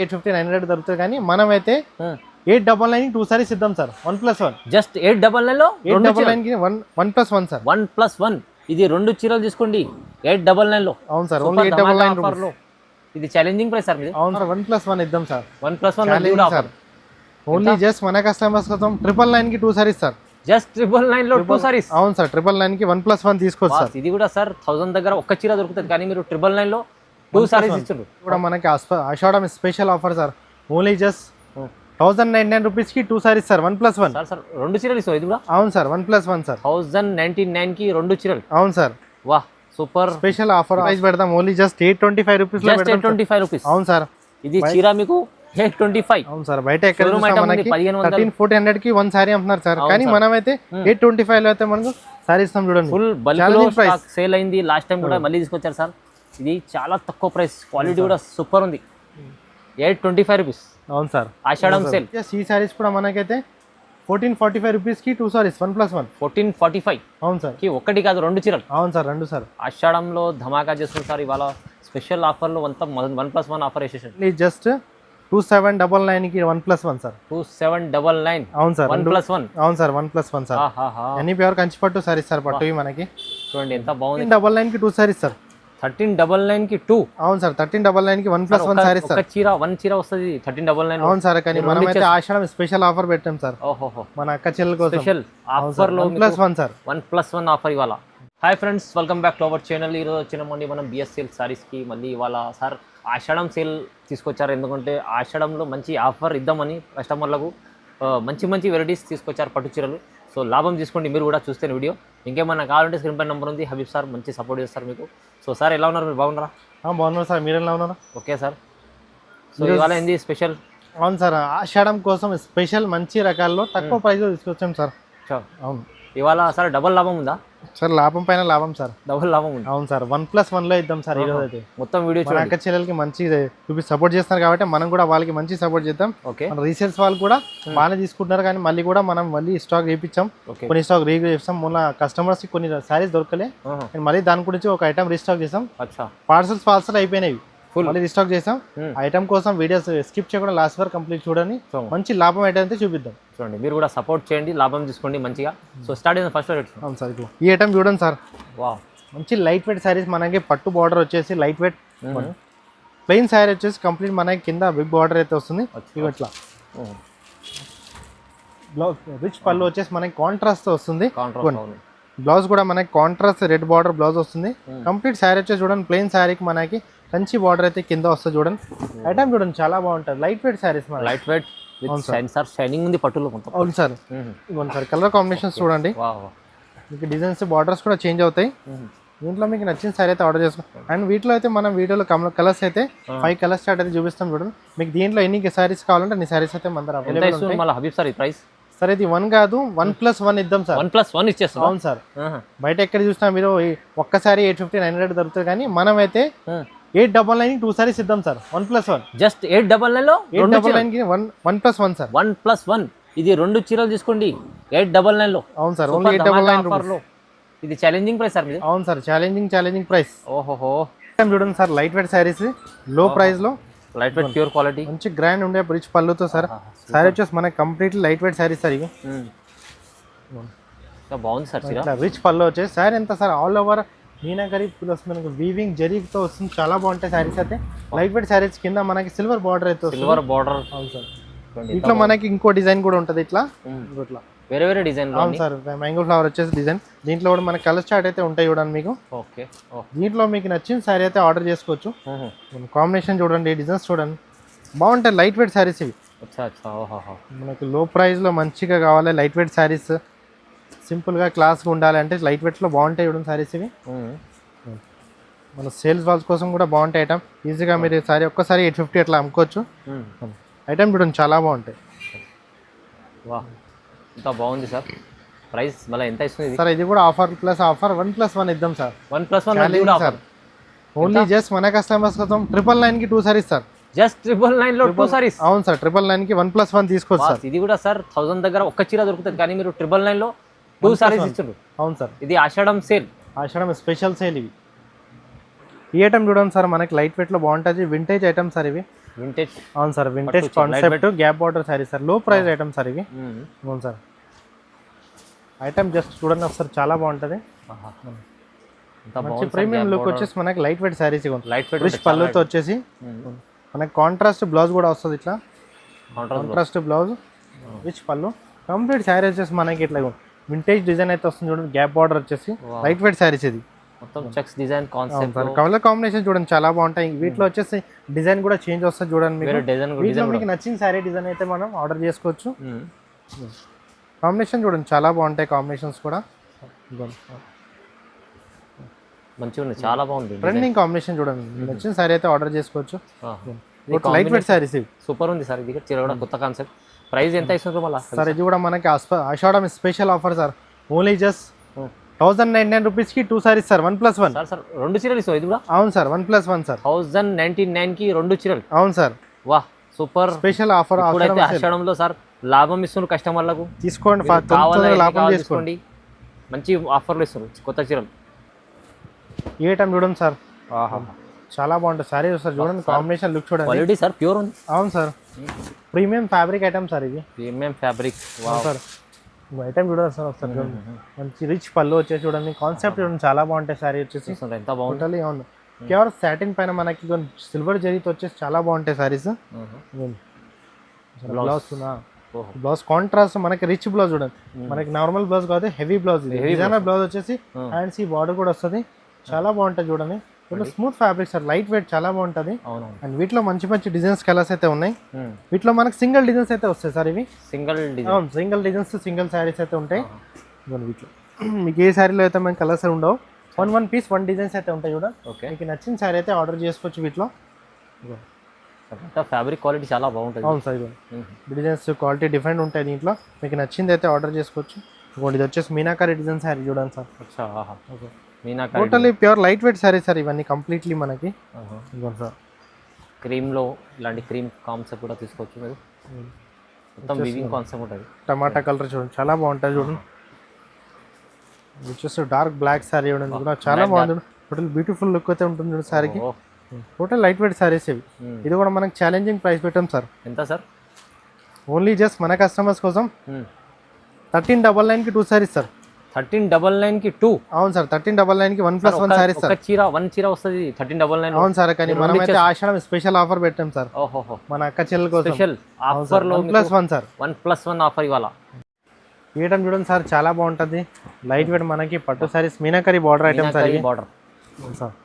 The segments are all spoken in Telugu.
850-900 దొరుకుతుంది కానీ మనమైతే 899 2 సారీస్ ఇద్దాం సార్ 1+1 జస్ట్ 899 లో 899 1+1 సార్ 1+1 ఇది రెండు చీరలు తీసుకోండి 899 లో. అవును సార్ ఓన్లీ 899 లో. ఇది ఛాలెంజింగ్ ప్రైస్ సార్ మీది. అవును సార్ 1+1 ఇద్దాం సార్ 1+1 సార్ ఓన్లీ జస్ట్ మన కస్టమర్స్ కోసం 999 కి 2 సారీస్ సార్ జస్ట్ 999 లో 2 సారీస్. అవును సార్ 999 కి 1+1 తీసుకోవచ్చు సార్. ఇది కూడా సార్ 1000 దగ్గర ఒక్క చీర దొరుకుతుంది కానీ మీరు 999 లో 2 సారీస్ ఇచ్చారు. కూడా మనకి Ashadham special offer sir only just 1099 rupees కి 2 సారీస్ సార్ 1+1 సార్ రెండు చీరలు ఇస్తావు ఇది కూడా. అవును సార్ 1+1 సార్ 1099 కి రెండు చీరలు. అవును సార్ వాహ్ సూపర్ స్పెషల్ ఆఫర్ ప్రైస్ పెడతాం ఓన్లీ జస్ట్ 825 రూపీస్ లో పెడతాం 825 రూపీస్. అవును సార్ ఇది చీర మీకు 825. అవును సార్ బయట ఎక్కడ చూసినా మనకి 1300-1400 కి 1 సారీ అమ్ముతున్నారు సార్ కానీ మనమైతే 825 లో అయితే మనకు సారీ ఇస్తాం చూడండి. ఫుల్ బల్క్ స్టాక్ సేల్ అయింది లాస్ట్ టైం కూడా మళ్ళీ తీసుకొచ్చారు సార్. ఇది చాలా తక్కువ ప్రైస్ క్వాలిటీ కూడా సూపర్ ఉంది 825 రూపీస్. అవును సార్ ఆషాఢం సేల్. ఈ సారీస్ కూడా మనకైతే 1445 రూపీస్ కి 2 సారీస్ 1+1 1445. అవును సార్ కి ఒకటి కాదు రెండు చీరలు. అవును సార్ రెండు సార్ ఆషాఢంలో ధమాకా చేస్తుంది సార్ ఇవాళ స్పెషల్ ఆఫర్లో 1+1 ఆఫర్ వేసేసారు. జస్ట్ 2799 కి 1+1 సార్ 2799. అవును సార్ 1+1. అవును sir 1+1 sir any pure Kanchi పట్టు సారీస్ సార్ పట్టు మనకి చూడండి ఎంత బాగుంది. 1399 కి 2 సారీస్ సార్ 1399 కి 2. అవును సార్ 1399 కి 1+1 సారీస్ సార్. వన్ చీర వస్తుంది 1399. అవును సార్ కానీ మనమైతే ఆషాఢం స్పెషల్ ఆఫర్ పెట్టాం సార్. ఓహో మన అక్క చెల్లెల కోసం స్పెషల్ ఆఫర్ లో 1+1 సార్ 1+1 ఆఫర్ ఇవాళ. Hi friends welcome back to our channel. ఈరోజు వచ్చినామండి మనం బిఎస్ఎల్ సారీస్కి. మళ్ళీ ఇవాళ సార్ ఆషాఢం సేల్ తీసుకొచ్చారు. ఎందుకంటే ఆషాఢంలో మంచి ఆఫర్ ఇద్దామని కస్టమర్లకు మంచి మంచి వెరైటీస్ తీసుకొచ్చారు పట్టు చీరలు. సో లాభం తీసుకోండి మీరు కూడా చూస్తే వీడియో. ఇంకేమన్నా కావాలంటే స్క్రీన్ పై నెంబర్ ఉంది. హబీబ్ సార్ మంచి సపోర్ట్ చేస్తారు మీకు. సో సార్ ఎలా ఉన్నారు మీరు బాగున్నారా? బాగున్నారు సార్ మీరు ఎలా ఉన్నారు? Okay sir. సో ఇవాళ ఏంది స్పెషల్? అవును సార్ ఆషాఢం కోసం స్పెషల్ మంచి రకాల్లో తక్కువ ప్రైస్లో తీసుకొచ్చాం సార్. అవును ఇవాళ సార్ డబల్ లాభం ఉందా సార్? లాభం పైన లాభం సార్ డబల్ లాభం ఉంది. అవును సార్ 1+1 లో ఇద్దాం సార్ ఈరోజు అయితే. మొత్తం వీడియో మన అక్క చెల్లెలకి మంచి చూపి సపోర్ట్ చేస్తున్నారు కాబట్టి మనం కూడా వాళ్ళకి మంచి సపోర్ట్ చేద్దాం. ఓకే మన రీసేల్స్ వాళ్ళు కూడా బాగానే తీసుకుంటున్నారు కానీ మళ్ళీ కూడా మనం మళ్ళీ స్టాక్ చేయించాం. కొన్ని స్టాక్ రీవ్యూ చేస్తాం. మొన్న కస్టమర్స్ కి కొన్ని సారీస్ దొరకలే మళ్ళీ దాని గురించి ఒక ఐటమ్ రీస్టాక్ చేసాం. పార్సల్ అయిపోయినాయి మళ్ళీ రీస్టాక్ చేసాం. ఐటమ్ కోసం వీడియోస్ స్కిప్ చేయకుండా లాస్ట్ వరకు కంప్లీట్ చూడండి. మంచి లాభం ఐటమ్ అయితే చూపిద్దాం. చూడండి మీరు కూడా సపోర్ట్ చేయండి లాభం తీసుకోండి మంచిగా. సో స్టార్ట్ అయిన ఫస్ట్ అవును సార్ ఈ ఐటమ్ చూడండి సార్. వావ్ మంచి లైట్ వెయిట్ సారీస్ మనకి పట్టు బార్డర్ వచ్చేసి లైట్ వెయిట్ ప్లెయిన్ సారీ వచ్చేసి కంప్లీట్ మనకి కింద బిగ్ బార్డర్ అయితే వస్తుంది. ఇట్లా బ్లౌజ్ రిచ్ పళ్ళు వచ్చేసి మనకి కాంట్రాస్ట్ వస్తుంది. బ్లౌజ్ కూడా మనకి కాంట్రాస్ట్ రెడ్ బార్డర్ బ్లౌజ్ వస్తుంది. కంప్లీట్ శారీ వచ్చేసి చూడండి ప్లెయిన్ శారీకి మనకి కంచి బార్డర్ అయితే కింద వస్తుంది. చూడండి ఐటమ్ చూడండి చాలా బాగుంటుంది. Light weight saris light wait sir shining ఉంది పట్టులో మొత్తం. అవును సార్ ఇవ్వండి సార్ కలర్ కాంబినేషన్స్ చూడండి. మీకు డిజైన్స్ బార్డర్స్ కూడా చేంజ్ అవుతాయి. దీంట్లో మీకు నచ్చిన సారీ అయితే ఆర్డర్ చేసుకోండి. అండ్ వీటిలో అయితే మనం వీడియోలో కలర్స్ అయితే 5 కలర్స్ చార్ట్ అయితే చూపిస్తాం చూడండి. మీకు దీంట్లో ఎన్ని సారీస్ కావాలంటే అన్ని సారీస్ అయితే మన దగ్గర అవైలబుల్ ఉంటాయి. హబీబ్ సార్ ఈ ప్రైస్ సార్ ఇది 1 కాదు 1+1 ఇద్దాం సార్. 1+1 ఇచ్చేస్తాం. అవును సార్ బయట ఎక్కడ చూసినా మీరు ఒక్కసారి 850-900 దొరుకుతుంది కానీ మనమైతే 899 2 సారీస్ ఇద్దాం సార్ 1+1 జస్ట్ 899 లో 899 కి 1+1 సార్ 1+1 ఇది రెండు చీరలు తీసుకోండి 899 లో. అవును సార్ ఓన్లీ 899 లో. ఇది ఛాలెంజింగ్ ప్రైస్ సార్ మీది. అవును సార్ ఛాలెంజింగ్ ప్రైస్. ఓహో చూడండి సార్ లైట్ వెయిట్ సారీస్ లో ప్రైస్ లో లైట్ వెయిట్ ప్యూర్ క్వాలిటీ మంచి గ్రాండ్ ఉండే రిచ్ పళ్ళుతో సార్. సారీ వచ్చేసి మనకి completely light weight saris sir. ఇవి బాగుంది సార్ ఇట్లా రిచ్ పళ్ళు వచ్చేసి సారీ ఎంత sir all over meenakari plus మనకు వీవింగ్ జరీతో వస్తుంది. చాలా బాగుంటాయి సారీస్ అయితే. లైట్ వెయిట్ సారీస్ కింద మనకి సిల్వర్ బార్డర్ అయితే వస్తుంది. Silver border. అవును సార్ ఇట్లా మనకి ఇంకో డిజైన్ కూడా ఉంటుంది ఇట్లా ఇట్లా వేరే వేరే డిజైన్. అవును సార్ మ్యాంగో ఫ్లవర్ వచ్చేసి డిజైన్. దీంట్లో కూడా మనకి కలర్ చార్ట్ అయితే ఉంటాయి చూడండి మీకు. ఓకే దీంట్లో మీకు నచ్చిన సారీ అయితే ఆర్డర్ చేసుకోవచ్చు. కాంబినేషన్ చూడండి డిజైన్స్ చూడండి బాగుంటాయి. లైట్ వెయిట్ సారీస్ ఇవి మనకి లో ప్రైస్ లో మంచిగా కావాలి. లైట్ వెయిట్ సారీస్ సింపుల్గా క్లాస్గా ఉండాలి అంటే లైట్ వెయిట్లో బాగుంటాయి చూడండి సారీస్ ఇవి. మన సేల్స్ వాళ్ళ కోసం కూడా బాగుంటాయి ఐటమ్. ఈజీగా మీరు సారీ ఒక్కసారి 850 అట్లా అమ్ముకోవచ్చు. ఐటమ్ చూడండి చాలా బాగుంటాయి. వా ఇంత బాగుంది సార్. ప్రైస్ మళ్ళీ ఎంత ఇస్తుంది సార్? ఇది కూడా ఆఫర్ ప్లస్ ఆఫర్ 1+1 ఇద్దాం సార్. 1+1 సార్ ఓన్లీ జస్ట్ మన కస్టమర్స్ కోసం 999 కి 2 సారీస్ సార్. జస్ట్ 999 లో 2 సారీస్. అవును సార్ 999 కి 1+1 తీసుకోవచ్చు సార్. ఇది కూడా సార్ 1000 దగ్గర ఒక్క చీర దొరుకుతుంది కానీ మీరు 999 లో 2 సారీస్ ఇచ్చారు. అవును సార్ ఇది ఆషాఢం సేల్. ఆషాఢం స్పెషల్ సేల్ ఇవి. ఈ ఐటమ్ చూడండి సార్ మనకి లైట్ వెయిట్ లో బాగుంటుంది. వింటేజ్ ఐటమ్ సార్ ఇవి. వింటేజ్. అవును sir, vintage concept gap border sari sir. లో ప్రైస్ ఐటమ్ సార్ ఇవి. అవును సార్, ఐటమ్ జస్ట్ చూడండి ఒకసారి, చాలా బాగుంటుంది. మంచి ప్రీమియం లుక్ వచ్చేసి మనకి light weight saris light weight rich పళ్ళుతో వచ్చేసి మనకి కాంట్రాస్ట్ బ్లౌజ్ కూడా వస్తుంది. ఇట్లా కాంట్రాస్ట్ బ్లౌజ్ రిచ్ పళ్ళు. కంప్లీట్ శారీ వచ్చేసి మనకి ఇట్లా వింటేజ్ డిజైన్ అయితే వస్తుంది చూడండి. గ్యాప్ బార్డర్ వచ్చేసి లైట్ వెయిట్ శారీస్ ఇది. మొత్తం checks design concept. Colour combination చూడండి చాలా బాగుంటాయి. వీటిలో వచ్చేసి డిజైన్ కూడా చేంజ్ వస్తుంది చూడండి. వీటిలో మీకు నచ్చిన శారీ డిజైన్ అయితే మనం ఆర్డర్ చేసుకోవచ్చు. కాంబినేషన్ చూడండి చాలా బాగుంటాయి కాంబినేషన్స్ కూడా. మంచిగా ఉంది, చాలా బాగుంది. ట్రెండింగ్ కాంబినేషన్ చూడండి, నచ్చిన శారీ అయితే ఆర్డర్ చేసుకోవచ్చు. లైట్ వెయిట్ శారీస్ ఇవి. సూపర్ ఉంది సార్. ఇది కూడా కొత్త కాన్సెప్ట్. ప్రైస్ ఎంత ఇస్తున్నారు మళ్ళీ సార్? ఇది కూడా మనకి Ashadham special offer sir. Only just 1099 రూపీస్కి 2 సారీస్ సార్, 1+1. సార్ 2 చీరలు ఇస్తాం ఇది కూడా? అవును సార్, 1+1 సార్. 1099కి 2 చీరలు. అవును సార్. వాహ్ సూపర్ స్పెషల్ ఆఫర్. ఇప్పుడైతే ఆషాఢంలో సార్ లాభం ఇస్తున్నారు కస్టమర్లకు. తీసుకోండి, లాభం తీసుకోండి. మంచి ఆఫర్లు ఇస్తున్నారు కొత్త చీరలు. ఈ ఐటమ్ చూడండి సార్, చాలా బాగుంటుంది శారీ సార్. చూడండి కాంబినేషన్ లుక్ చూడండి. క్వాలిటీ సార్ ప్యూర్ ఉంది. అవును sir, premium fabric item sir ఇది. Premium fabric sir. ఐటమ్ చూడండి సార్ ఒకసారి. మంచి రిచ్ పళ్ళు వచ్చేసి చూడండి. కాన్సెప్ట్ చూడండి చాలా బాగుంటాయి. శారీ వచ్చేసి ఎంత బాగుంటుంది. అవును, కేవలం సాటిన్ పైన మనకి సిల్వర్ జరీతో వచ్చేసి చాలా బాగుంటాయి శారీస్. బ్లౌజ్ కాంట్రాస్ట్ మనకి రిచ్ బ్లౌజ్ చూడండి. మనకి నార్మల్ బ్లౌజ్ కాదు, హెవీ బ్లౌజ్. డిజైనర్ బ్లౌజ్ వచ్చేసి హ్యాండ్స్ ఈ బార్డర్ కూడా వస్తుంది. చాలా బాగుంటుంది చూడండి. Smooth fabric sir, light weight, చాలా బాగుంటుంది. అండ్ వీటిలో మంచి మంచి డిజైన్స్ కలర్స్ అయితే ఉన్నాయి. వీటిలో మనకి సింగిల్ డిజైన్స్ అయితే వస్తాయి సార్. ఇవి సింగిల్ డిజైన్స్, సింగిల్ శారీస్ అయితే ఉంటాయి. వీటిలో మీకు ఏ శారీలో అయితే మనకి కలర్స్ ఉండవు. 1 పీస్ 1 డిజైన్స్ అయితే ఉంటాయి చూడండి. మీకు నచ్చిన శారీ అయితే ఆర్డర్ చేసుకోవచ్చు. వీటిలో ఫ్యాబ్రిక్ క్వాలిటీ చాలా బాగుంటుంది. అవును సార్, డిజైన్స్ క్వాలిటీ డిఫరెంట్ ఉంటాయి. దీంట్లో మీకు నచ్చింది అయితే ఆర్డర్ చేసుకోవచ్చు. ఇది వచ్చేసి మీనాకారి డిజైన్ శారీ చూడండి sir. Totally pure light weight sari sir ఇవన్నీ కంప్లీట్లీ మనకి. సార్ క్రీమ్లో ఇలాంటి క్రీమ్ కాన్సెప్ట్ కూడా తీసుకోవచ్చు మీరు. మొత్తం వీవింగ్ కాన్సెప్ట్ ఉంటుంది. టమాటా కలర్ చూడండి చాలా బాగుంటుంది చూడండి. వచ్చేసి డార్క్ బ్లాక్ శారీ చూడండి కూడా చాలా బాగుంది. టోటల్ బ్యూటిఫుల్ లుక్ అయితే ఉంటుంది చూడండి శారీకి. టోటల్ లైట్ వెయిట్ శారీస్ ఇవి. ఇది కూడా మనకి ఛాలెంజింగ్ ప్రైస్ పెట్టాం సార్. ఎంత సార్? ఓన్లీ జస్ట్ మన కస్టమర్స్ కోసం 1399కి 2 సారీస్ సార్. 1399కి 2? అవును సార్, 1399కి 1+1 సారీస్ సార్. వన్ చీర వస్తుంది 1399. అవును సార్, కానీ మనమైతే ఆషాఢం స్పెషల్ ఆఫర్ పెట్టాం సార్. ఓహో, మన అక్క చెల్లెల కోసం స్పెషల్ ఆఫర్ లో 1+1 సార్. 1+1 ఆఫర్ ఇవాళ. ఐటమ్ చూడండి సార్, చాలా బాగుంటుంది. లైట్ వెయిట్ మనకి పట్టు saris, meenakari border item sir. Border sir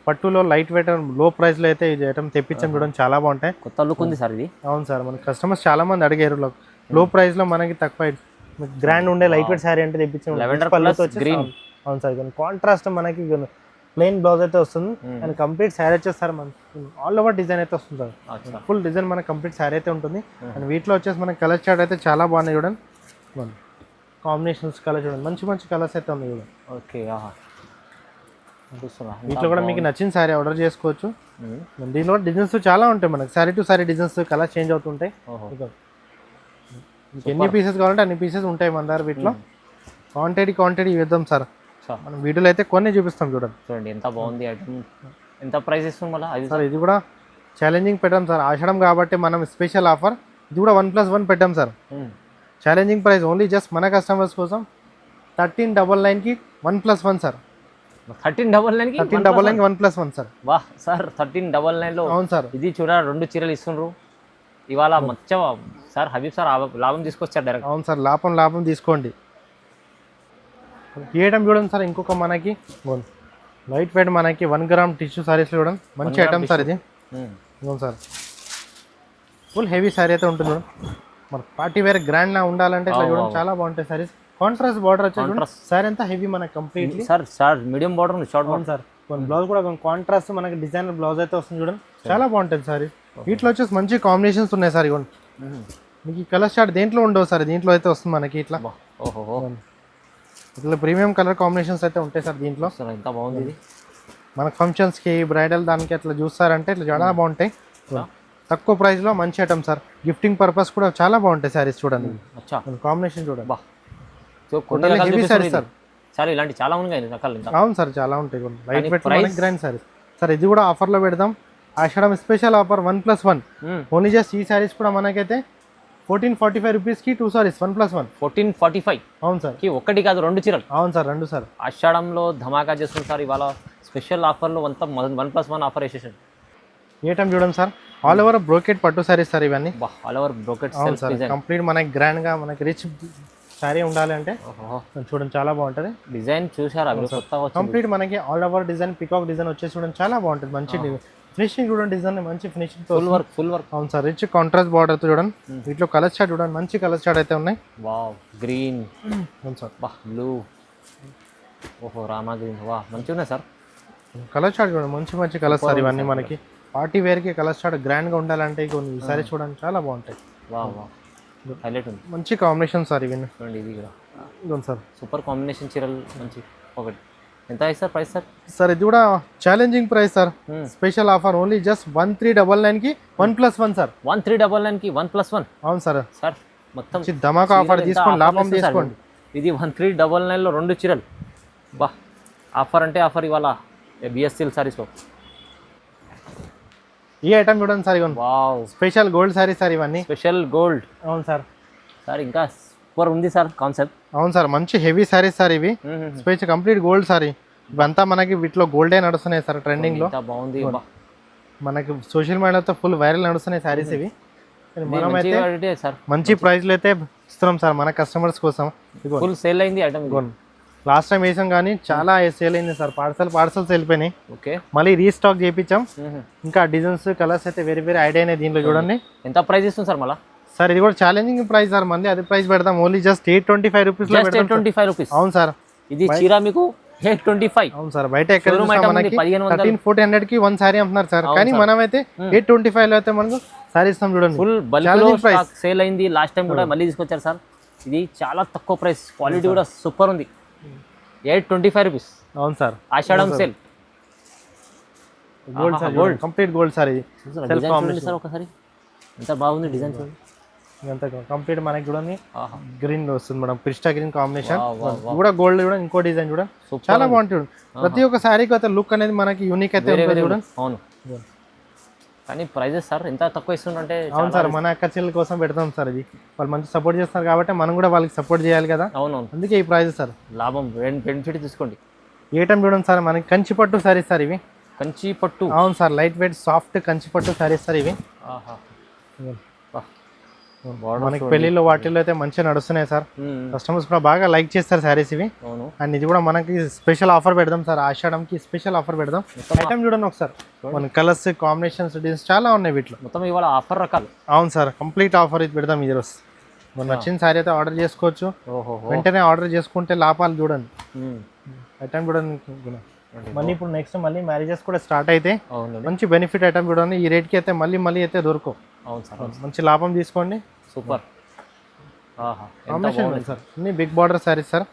పట్టులో లైట్ వెయిట్ లో ప్రైస్ లో అయితే ఈ ఐటమ్ తెప్పించాం చూడండి, చాలా బాగుంటాయి. కొత్త లుక్ ఉంది సార్ ఇది. అవును సార్, మన కస్టమర్స్ చాలా మంది అడిగారు లో ప్రైస్ లో మనకి తక్కువ గ్రాండ్ ఉండే లైట్ వెయిట్ శారీ అంటే తెప్పించాం. గ్రీన్. అవును సార్, కాంట్రాస్ట్ మనకి ప్లెయిన్ బ్లౌజ్ అయితే వస్తుంది. అండ్ కంప్లీట్ శారీ వచ్చేసి సార్ మనకి ఆల్ ఓవర్ డిజైన్ అయితే వస్తుంది సార్. ఫుల్ డిజైన్ మనకి కంప్లీట్ శారీ అయితే ఉంటుంది. అండ్ వీటిలో వచ్చేసి మనకి కలర్ చార్ట్ అయితే చాలా బాగున్నాయి చూడండి. కాంబినేషన్స్ కలర్ చూడండి, మంచి మంచి కలర్స్ అయితే ఉన్నాయి చూడండి. ఓకే, వీటిలో కూడా మీకు నచ్చిన శారీ ఆర్డర్ చేసుకోవచ్చు. దీనిలో డిజైన్స్ చాలా ఉంటాయి మనకి, sari to sari designs colour change అవుతుంటాయి. ఎన్ని పీసెస్ కావాలంటే అన్ని పీసెస్ ఉంటాయి మన దగ్గర. వీటిలో క్వాంటిటీ ఇద్దాం సార్. మనం వీడియోలో అయితే కొన్ని చూపిస్తాం చూడండి. చూడండి ఎంత బాగుంది ఐటమ్. ఎంత ప్రైస్ ఇస్తుంది మళ్ళీ సార్? ఇది కూడా ఛాలెంజింగ్ పెట్టాం సార్, ఆషాఢం కాబట్టి మనం స్పెషల్ ఆఫర్. ఇది కూడా 1+1 పెట్టాం sir. Challenging price only just మన కస్టమర్స్ కోసం 1399కి 1+1 సార్. 1399కి 1+1 సార్. వాహ్ సార్, 1399లో. అవును సార్, ఇది చూడ 2 చీరలు ఇస్తుండ్రు ఇవాళ. మచ్చ సార్, హబీబ్ సార్ లాభం తీసుకొచ్చారు డైరెక్ట్. అవును సార్, లాభం తీసుకోండి. ఈ ఐటమ్ చూడండి సార్, ఇంకొక మనకి లైట్ వెయిట్ మనకి 1 గ్రామ్ టిష్యూ సారీస్ చూడండి, మంచి ఐటమ్ సార్ ఇది. అవును సార్, ఫుల్ హెవీ సారీ అయితే ఉంటుంది చూడండి. మన పార్టీ వేర్ గ్రాండ్ లా ఉండాలంటే ఇట్లా చూడండి, చాలా బాగుంటాయి సారీస్. కాంట్రాస్ట్ బార్డర్ వచ్చేసి సారీ అంతా హెవీ మనకి కంప్లీట్లీ. సార్ మీడియం బార్డర్ ఉంది, షార్ట్ బార్డర్ సార్. బ్లౌజ్ కూడా కాంట్రాస్ట్ మనకి డిజైనర్ బ్లౌజ్ అయితే వస్తుంది చూడండి, చాలా బాగుంటుంది సారీ. వీటిలో వచ్చేసి మంచి కాంబినేషన్స్ ఉన్నాయి సార్. ఇవ్వండి మీకు ఈ కలర్ షార్ట్ దేంట్లో ఉండవు సార్, దీంట్లో అయితే వస్తుంది మనకి ఇట్లా. ఇట్లా ప్రీమియం కలర్ కాంబినేషన్స్ అయితే ఉంటాయి సార్ దీంట్లో. ఎంత బాగుంది ఇది. మనకు ఫంక్షన్స్కి, బ్రైడల్ దానికి అట్లా చూస్తారంటే ఇట్లా చాలా బాగుంటాయి. తక్కువ ప్రైస్లో మంచి ఐటమ్ సార్. గిఫ్టింగ్ పర్పస్ కూడా చాలా బాగుంటాయి సారీస్ చూడండి. కాంబినేషన్ చూడండి, హెవీ సారీస్ సార్. చాలా ఇలాంటి చాలా ఉన్నాయి రకాలు. అవును సార్, చాలా ఉంటాయి. Light weight grand saris sir. ఇది కూడా ఆఫర్లో పెడదాం ఆషాఢం స్పెషల్ ఆఫర్ 1+1 ఓన్లీ జస్ట్ ఈ సారీస్ కూడా మనకైతే 1445 రూపీస్కి 2 సారీస్ 1+1. 1445 అవును సార్, ఒకటి కాదు 2 చీరలు. అవును సార్, 2 సార్. ఆషాఢంలో ధమాకా చేస్తుంది సార్. ఇవాళ స్పెషల్ ఆఫర్లో 1+1 ఆఫర్ వేసేసాడు. ఏ టైం చూడండి సార్, ఆల్ ఓవర్ బ్రోకెట్ పట్టు సారీస్ సార్ ఇవన్నీ. All over brocade. అవును సార్, కంప్లీట్ మనకి గ్రాండ్గా మనకి రిచ్ సారీ ఉండాలి అంటే చూడండి చాలా బాగుంటుంది. డిజైన్ చూసారా కంప్లీట్ మనకి all over design peacock design వచ్చేసి చూడండి చాలా బాగుంటుంది. మంచి ఫినిషింగ్ చూడండి, డిజైన్ మంచి ఫినిషింగ్, ఫుల్ వర్క్. అవును సార్, రిచ్ కాంట్రాస్ట్ బార్డర్ చూడండి. వీటిలో కలర్ చార్ట్ చూడండి, మంచి కలర్ చార్ట్ అయితే ఉన్నాయి. వావ్, గ్రీన్, అవును సార్, బ్లూ, ఓహో రామా గ్రీన్, వా మంచిగా ఉన్నాయి సార్. కలర్ చార్ట్ చూడండి, మంచి మంచి కలర్స్ సార్ ఇవన్నీ. మనకి పార్టీ వేర్కి కలర్ చార్ట్ గ్రాండ్గా ఉండాలంటే కొన్ని ఈసారి చూడండి చాలా బాగుంటాయి. వా హైలైట్ ఉంది, మంచి కాంబినేషన్ సార్ ఇవన్నీ. చూడండి ఇది కూడా ఇదిగోండి సార్, సూపర్ కాంబినేషన్ చీరలు మంచి. ఒకటి ఎంత అయ్యి సార్ ప్రైస్ సార్? సార్ ఇది కూడా challenging price sir, special offer only just 1399కి 1+1 సార్. 1399కి 1+1. అవును సార్. సార్ మొత్తం ధమాకా ఆఫర్ తీసుకోండి, లాభం తీసుకోండి. ఇది 1399లో 2 చీరలు. బా ఆఫర్ అంటే ఆఫర్ ఇవాళ బిఎస్ఎల్ సారీస్లో. ఈ ఐటమ్ చూడండి సార్, ఇవ్వండి. Wow, special gold sari sir ఇవన్నీ. Special gold. అవును సార్. సార్ ఇంకా సూపర్ ఉంది సార్ కాన్సెప్ట్. అవును సార్, మంచి హెవీ సారీస్ సార్ ఇవి. స్పెషల్ కంప్లీట్ గోల్డ్ సారీ ఇవంతా మనకి వీటిలో గోల్డే నడుస్తున్నాయి సార్ ట్రెండింగ్ లో. బాగుంది, మనకి సోషల్ మీడియాతో ఫుల్ వైరల్ నడుస్తున్నాయి సారీస్ ఇవి. మనమైతే మంచి ప్రైస్లో అయితే ఇస్తున్నాం సార్ మన కస్టమర్స్ కోసం. ఫుల్ సేల్ అయింది ఐటమ్. లాస్ట్ టైం వేసాం కానీ చాలా సేల్ అయింది సార్, పార్సల్స్ వెళ్ళిపోయినాయి. ఓకే, మళ్ళీ రీస్టాక్ చేయించాం. ఇంకా డిజైన్స్ కలర్స్ అయితే వేరే వేరే ఐడియా అయినాయి దీంట్లో చూడండి. ఎంత ప్రైస్ ఇస్తుంది సార్ మళ్ళీ? సార్ ఇది కూడా ఛాలెంజింగ్ ప్రైస్ సార్, మంది అదే ప్రైస్ పెడతాం ఓన్లీ జస్ట్ 825 రూపీస్. 825 రూపీస్. అవును సార్, ఇది చీర మీకు 825. అవును సార్, బయట ఎక్కడ 1300-1400 కి 1 సారీ అమ్ముతున్నారు సార్, కానీ మనమైతే 825 లో అయితే మనకు సారీ ఇస్తాం చూడండి. ఫుల్ బల్క్ ప్రైస్ సేల్ అయింది లాస్ట్ టైం కూడా, మళ్ళీ తీసుకొచ్చారు సార్. ఇది చాలా తక్కువ ప్రైస్, క్వాలిటీ కూడా సూపర్ ఉంది. 825 రూపీస్. అవును sir, Ashadham sale gold sir, gold complete gold sir. ఇది సార్ ఒకసారి ఎంత బాగుంది డిజైన్ చూడండి. ఇదంతా కంప్లీట్ మనకి చూడండి గ్రీన్ వస్తుంది మేడం, పిస్టా గ్రీన్ కాంబినేషన్ కూడా. గోల్డ్ కూడా ఇంకో డిజైన్ చూడండి చాలా బాగుంటుంది. ప్రతి ఒక్క శారీకి అయితే లుక్ అనేది మనకి యూనిక్ అయితే ఉంటుంది చూడండి. అవును, కానీ ప్రైజెస్ సార్ ఎంత తక్కువ ఇస్తుందంటే. అవును సార్, మన అక్క చెల్లెల కోసం పెడతాం సార్. ఇది వాళ్ళు మంచి సపోర్ట్ చేస్తారు కాబట్టి మనం కూడా వాళ్ళకి సపోర్ట్ చేయాలి కదా. అవునవును, అందుకే ఈ ప్రైజెస్ సార్. లాభం బెనిఫిట్ తీసుకోండి. ఏ టైం చూడండి సార్, మనకి కంచి పట్టు సారీస్ సార్ ఇవి. కంచి పట్టు. అవును sir, light weight soft Kanchi పట్టు సారీస్ సార్ ఇవి. మనకి పెళ్లిలో వాటిల్లో అయితే మంచిగా నడుస్తున్నాయి సార్, కస్టమర్స్ కూడా బాగా లైక్ చేస్తారు సారీస్ ఇవి. అండ్ ఇది కూడా మనకి స్పెషల్ ఆఫర్ పెడదాం సార్, ఆషాఢంకి స్పెషల్ ఆఫర్ పెడదాం. ఐటమ్ చూడండి ఒకసారి, మన కలర్స్ కాంబినేషన్స్ డిజైన్స్ చాలా ఉన్నాయి వీటిలో. మొత్తం ఇవాళ ఆఫర్ రకాలు. అవును సార్, కంప్లీట్ ఆఫర్ ఇది పెడదాం ఈ రోజు. మన నచ్చిన సారీ అయితే ఆర్డర్ చేసుకోవచ్చు, వెంటనే ఆర్డర్ చేసుకుంటే లాభాలు చూడండి. ఐటమ్ చూడండి. మళ్ళీ ఇప్పుడు నెక్స్ట్ మళ్ళీ మ్యారేజెస్ కూడా స్టార్ట్ అయితే మంచి బెనిఫిట్ ఐటమ్ చూడండి. ఈ రేట్కి అయితే మళ్ళీ అయితే దొరకవు. అవును సార్, మంచి లాభం తీసుకోండి. సూపర్ కాంబినేషన్ సార్, అన్ని బిగ్ బార్డర్ సారీస్ సార్,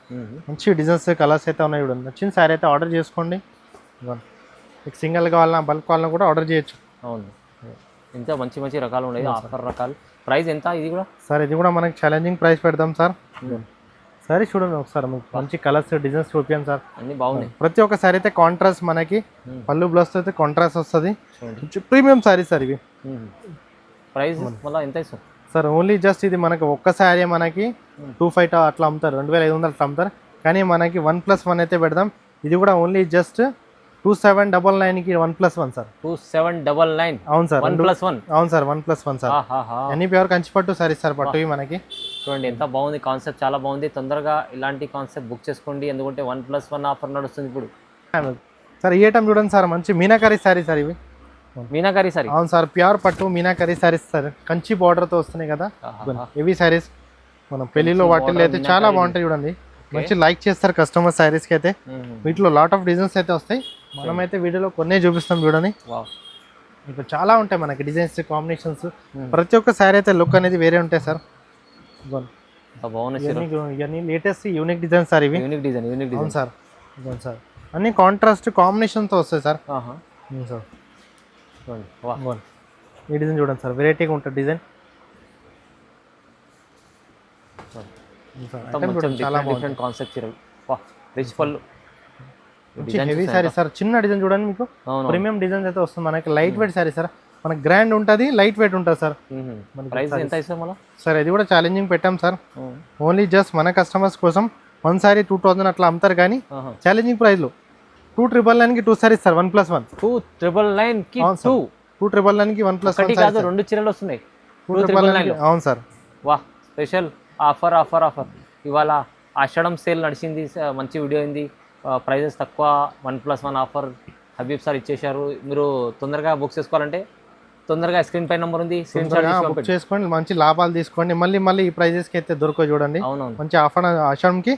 మంచి డిజైన్స్ కలర్స్ అయితే ఉన్నాయి చూడండి. నచ్చిన సారీ అయితే ఆర్డర్ చేసుకోండి. మీకు సింగిల్ కావాలన్నా బల్క్ కావాలన్నా కూడా ఆర్డర్ చేయొచ్చు. అవును, ఇంత మంచి మంచి రకాలు ఉన్నాయి, ఆఫర్ రకాలు. ప్రైస్ ఎంత ఇది కూడా? సార్ ఇది కూడా మనకి ఛాలెంజింగ్ ప్రైస్ పెడదాం సార్. సరే చూడండి ఒకసారి, మీకు మంచి కలర్స్ డిజైన్స్ చూపించాను సార్, అన్ని బాగున్నాయి. ప్రతి ఒక్క సారీ అయితే కాంట్రాస్ట్ మనకి పళ్ళు బ్లౌజ్ అయితే కాంట్రాస్ట్ వస్తుంది. ప్రీమియం సారీ సార్ ఇవి. ప్రైస్ మళ్ళీ ఎంత ఇస్తుంది సార్? ఓన్లీ జస్ట్ ఇది మనకి ఒక్క సారీ మనకి 25 అట్లా అమ్ముతారు, 2500 అట్లా అమ్ముతారు, కానీ మనకి 1+1 అయితే పెడదాం. ఇది కూడా ఓన్లీ జస్ట్ 2799కి 1+1 సార్. 2799. అవును సార్, 1+1. అవును సార్, 1+1 సార్. అన్ని ప్యూర్ కంచి పట్టు సారీస్ సార్, పట్టు మనకి. చూడండి ఎంత బాగుంది కాన్సెప్ట్, చాలా బాగుంది. తొందరగా ఇలాంటి కాన్సెప్ట్ బుక్ చేసుకోండి, ఎందుకంటే 1+1 ఆఫర్ నడుస్తుంది ఇప్పుడు. సార్ ఈ ఐటమ్ చూడండి సార్, మంచి మీనాకరీ సారీ సార్ ఇవి. మీనాకరీ సారీ. అవును సార్, ప్యూర్ పట్టు మీనాకరీ సారీస్ సార్, కంచి బార్డర్తో వస్తున్నాయి కదా హెవీ సారీస్. మనం పెళ్లిలో వాటిల్లో అయితే చాలా బాగుంటాయి చూడండి, మంచి లైక్ చేస్తారు కస్టమర్ సారీస్కి అయితే. వీటిలో లాట్ ఆఫ్ డిజైన్స్ అయితే వస్తాయి, మనమైతే వీడియోలో కొన్నే చూపిస్తాం చూడండి. ఇప్పుడు చాలా ఉంటాయి మనకి డిజైన్స్ కాంబినేషన్స్. ప్రతి ఒక్క సారీ అయితే లుక్ అనేది వేరే ఉంటాయి సార్. ఇవన్నీ లేటెస్ట్ యూనిక్ డిజైన్ సార్ ఇవి. Unique design. అవును సార్, అవును సార్, అన్ని కాంట్రాస్ట్ కాంబినేషన్తో వస్తాయి సార్. సార్ ఈ డిజైన్ చూడండి సార్, వెరైటీగా ఉంటుంది డిజైన్. చాలా డిఫరెంట్ కాన్సెప్ట్ రిచ్ పళ్ళు. మంచి హెవీ శారీ సార్, చిన్న డిజైన్ చూడండి, మీకు అవును ప్రీమియం డిజైన్స్ అయితే వస్తుంది మనకి. లైట్ వెయిట్ శారీ సార్, మనకి గ్రాండ్ ఉంటుంది, లైట్ వెయిట్ ఉంటుంది సార్. ప్రైస్ ఎంత ఇస్తాం మళ్ళీ సార్ ఇది కూడా ఛాలెంజింగ్ పెట్టాం సార్, ఓన్లీ జస్ట్ మన కస్టమర్స్ కోసం. 1 సారీ 2000 అట్లా అమ్ముతారు, కానీ ఛాలెంజింగ్ ప్రైస్లో 2,999కి 2 సారీస్ సార్, 1+1. 2,999కి 2,999కి 1+1 కాదు, 2 చీరలు వస్తున్నాయి. 2,999. అవును సార్. వా స్పెషల్ ఆఫర్ ఆఫర్ ఆఫర్. ఇవాళ ఆషాఢం సేల్ నడిచింది, మంచి వీడియో అయింది. ప్రైజెస్ తక్కువ, 1+1 ఆఫర్ హబీబ్ సార్ ఇచ్చేశారు. మీరు తొందరగా బుక్ చేసుకోవాలంటే తొందరగా స్క్రీన్ పై నెంబర్ ఉంది, స్క్రీన్ షాట్ బుక్ చేసుకోండి, మంచి లాభాలు తీసుకోండి. మళ్ళీ ఈ ప్రైజెస్కి అయితే దొరకవు చూడండి. అవునవును, మంచి ఆఫర్, ఆషాఢంకి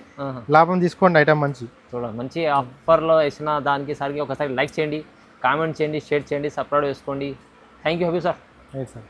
లాభం తీసుకోండి, ఐటమ్ మంచి చూడండి. మంచి ఆఫర్లో వేసిన దానికి సార్కి ఒకసారి లైక్ చేయండి, కామెంట్ చేయండి, షేర్ చేయండి, సబ్స్క్రైబ్ చేసుకోండి. Thank you Habib sir. Sir.